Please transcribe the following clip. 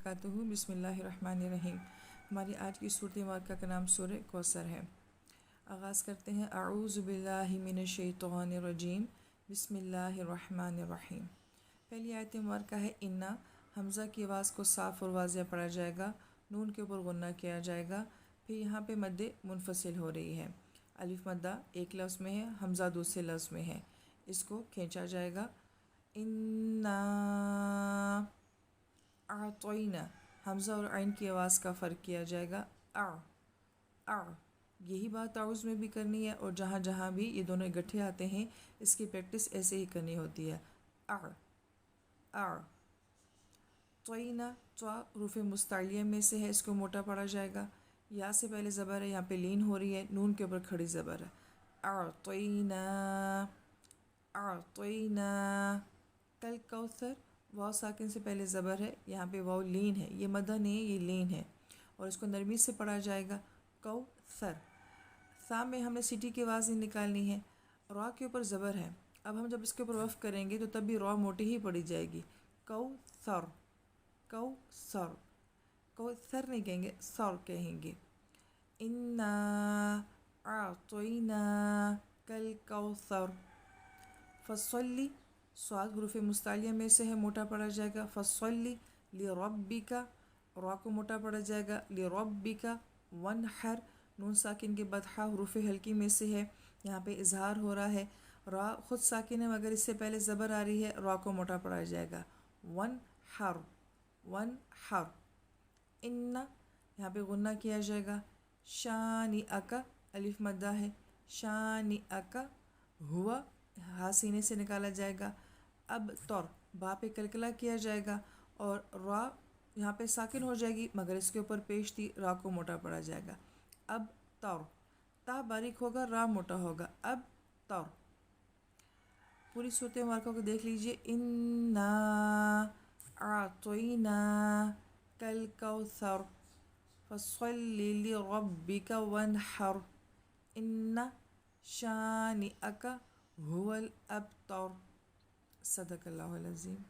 وبرکاتہ۔ بسم اللہ الرحمن الرحیم۔ ہماری آج کی سورۃ مبارکہ کا نام سورہ کوثر ہے۔ آغاز کرتے ہیں اعوذ باللہ من الشیطان الرجیم، بسم اللہ الرحمن الرحیم۔ پہلی آیت مبارکہ ہے انا، حمزہ کی آواز کو صاف اور واضح پڑھا جائے گا، نون کے اوپر غنہ کیا جائے گا، پھر یہاں پہ مد منفصل ہو رہی ہے۔ الف مدہ ایک لفظ میں ہے، حمزہ دوسرے لفظ میں ہے، اس کو کھینچا جائے گا۔ انا اعطینا، حمزہ اور عین کی آواز کا فرق کیا جائے گا۔ یہی بات اعوذ میں بھی کرنی ہے، اور جہاں جہاں بھی یہ دونوں اکٹھے آتے ہیں اس کی پریکٹس ایسے ہی کرنی ہوتی ہے۔ طینا، طا حروف مستعلیہ میں سے ہے، اس کو موٹا پڑھا جائے گا۔ یا سے پہلے زبر ہے، یہاں پہ لین ہو رہی ہے، نون کے اوپر کھڑی زبر ہے۔ اعطینا کل کوثر، واو ساکن سے پہلے زبر ہے، یہاں پہ واو لین ہے، یہ مدہ نہیں ہے، یہ لین ہے، اور اس کو نرمی سے پڑھا جائے گا۔ کوثر، ثا میں ہم نے سیٹی کی آواز نہیں نکالنی ہے، را کے اوپر زبر ہے، اب ہم جب اس کے اوپر وقف کریں گے تو تب بھی را موٹی ہی پڑھی جائے گی۔ کوثر نہیں کہیں گے، سر کہیں گے۔ انا اعطینا کل کوثر، فصلی، صاد حروف مستعلیہ میں سے ہے، موٹا پڑھا جائے گا۔ فصلی لربک، را کو موٹا پڑھا جائے گا۔ لربک وانحر، نون ساکن کے بعد ہا حروف ہلکی میں سے ہے، یہاں پہ اظہار ہو رہا ہے۔ را خود ساکن ہے مگر اس سے پہلے زبر آ رہی ہے، را کو موٹا پڑھا جائے گا۔ وانحر ان، یہاں پہ غنہ کیا جائے گا۔ شانئک، الف مدہ ہے، شانئک ہوا، ہا سینے سے نکالا جائے گا۔ اب تر، با پہ کلکلا کیا جائے گا، اور را یہاں پہ ساکن ہو جائے گی مگر اس کے اوپر پیش تھی، را کو موٹا پڑا جائے گا۔ اب تر، تا باریک ہوگا، را موٹا ہوگا۔ اب تر، پوری سورۃ مبارکہ کو دیکھ لیجئے۔ انا اعطینا کل کوثر فصلی لربک وانحر ان شانئک هو الابتر۔ صدق اللہ العظیم۔